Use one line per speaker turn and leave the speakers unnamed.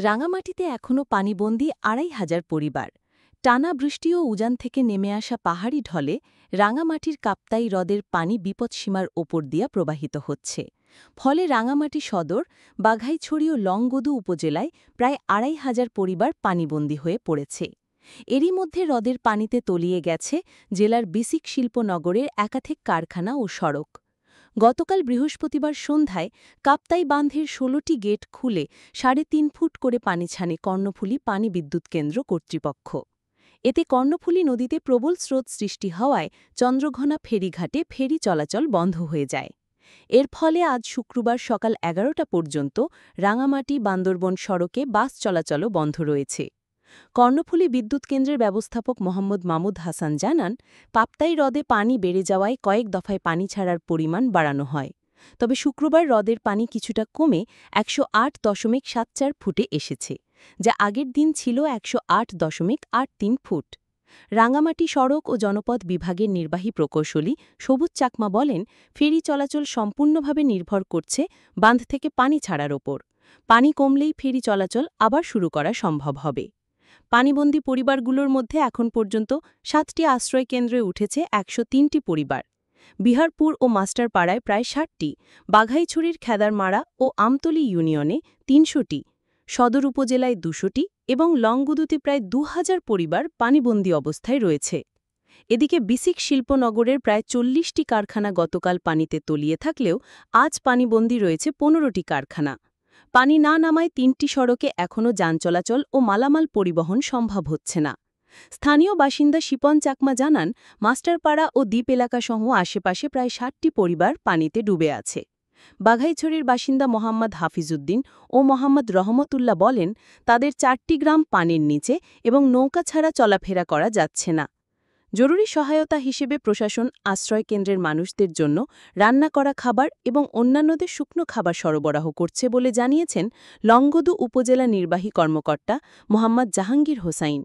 রাঙামাটিতে এখনও পানিবন্দী ২,৫০০ পরিবার। টানা বৃষ্টি ও উজান থেকে নেমে আসা পাহাড়ি ঢলে রাঙামাটির কাপ্তাই হ্রদের পানি বিপৎসীমার ওপর দিয়া প্রবাহিত হচ্ছে। ফলে রাঙামাটি সদর, বাঘাইছড়ি ও লংগদু উপজেলায় প্রায় ২,৫০০ পরিবার পানিবন্দী হয়ে পড়েছে। এরই মধ্যে হ্রদের পানিতে তলিয়ে গেছে জেলার বিসিক শিল্পনগরের একাধিক কারখানা ও সড়ক। গতকাল বৃহস্পতিবার সন্ধ্যায় কাপ্তাই বাঁধের ১৬টি গেট খুলে ৩.৫ ফুট করে পানি ছাড়ে কর্ণফুলী পানি বিদ্যুৎ কেন্দ্র কর্তৃপক্ষ। এতে কর্ণফুলী নদীতে প্রবল স্রোত সৃষ্টি হওয়ায় চন্দ্রঘোনা ফেরিঘাটে ফেরি চলাচল বন্ধ হয়ে যায়। এর ফলে আজ শুক্রবার সকাল ১১টা পর্যন্ত রাঙামাটি বান্দরবন সড়কে বাস চলাচলও বন্ধ রয়েছে। কর্ণফুলী বিদ্যুৎ কেন্দ্রের ব্যবস্থাপক মোহাম্মদ মামুদ হাসান জানান, কাপ্তাই হ্রদে পানি বেড়ে যাওয়ায় কয়েক দফায় পানি ছাড়ার পরিমাণ বাড়ানো হয়। তবে শুক্রবার হ্রদের পানি কিছুটা কমে ১০৮.৭৪ ফুটে এসেছে, যা আগের দিন ছিল ১০৮.৮৩ ফুট। রাঙামাটি সড়ক ও জনপথ বিভাগের নির্বাহী প্রকৌশলী সবুজ চাকমা বলেন, ফেরি চলাচল সম্পূর্ণভাবে নির্ভর করছে বাঁধ থেকে পানি ছাড়ার ওপর। পানি কমলেই ফেরি চলাচল আবার শুরু করা সম্ভব হবে। পানিবন্দী পরিবারগুলোর মধ্যে এখন পর্যন্ত ৭টি আশ্রয়কেন্দ্রে উঠেছে ১০৩টি পরিবার। বিহারপুর ও মাস্টারপাড়ায় প্রায় ৬০টি, বাঘাইছড়ির খেদারমারা ও আমতলী ইউনিয়নে ৩০০টি, সদর উপজেলায় ২০০টি এবং লংগদুতে প্রায় ২,০০০ পরিবার পানিবন্দী অবস্থায় রয়েছে। এদিকে বিসিক শিল্পনগরের প্রায় ৪০টি কারখানা গতকাল পানিতে তলিয়ে থাকলেও আজ পানিবন্দী রয়েছে ১৫টি কারখানা। পানি না নামায় ৩টি সড়কে এখনও যান চলাচল ও মালামাল পরিবহন সম্ভব হচ্ছে না। স্থানীয় বাসিন্দা শিপন চাকমা জানান, মাস্টারপাড়া ও দ্বীপ এলাকাসহ আশেপাশে প্রায় ৬০টি পরিবার পানিতে ডুবে আছে। বাঘাইছড়ির বাসিন্দা মোহাম্মদ হাফিজউদ্দিন ও মোহাম্মদ রহমতুল্লাহ বলেন, তাদের ৪টি গ্রাম পানির নিচে এবং নৌকা ছাড়া চলাফেরা করা যাচ্ছে না। জরুরি সহায়তা হিসেবে প্রশাসন আশ্রয়কেন্দ্রের মানুষদের জন্য রান্না করা খাবার এবং অন্যান্যদের শুকনো খাবার সরবরাহ করছে বলে জানিয়েছেন লংগদু উপজেলা নির্বাহী কর্মকর্তা মোহাম্মদ জাহাঙ্গীর হোসাইন।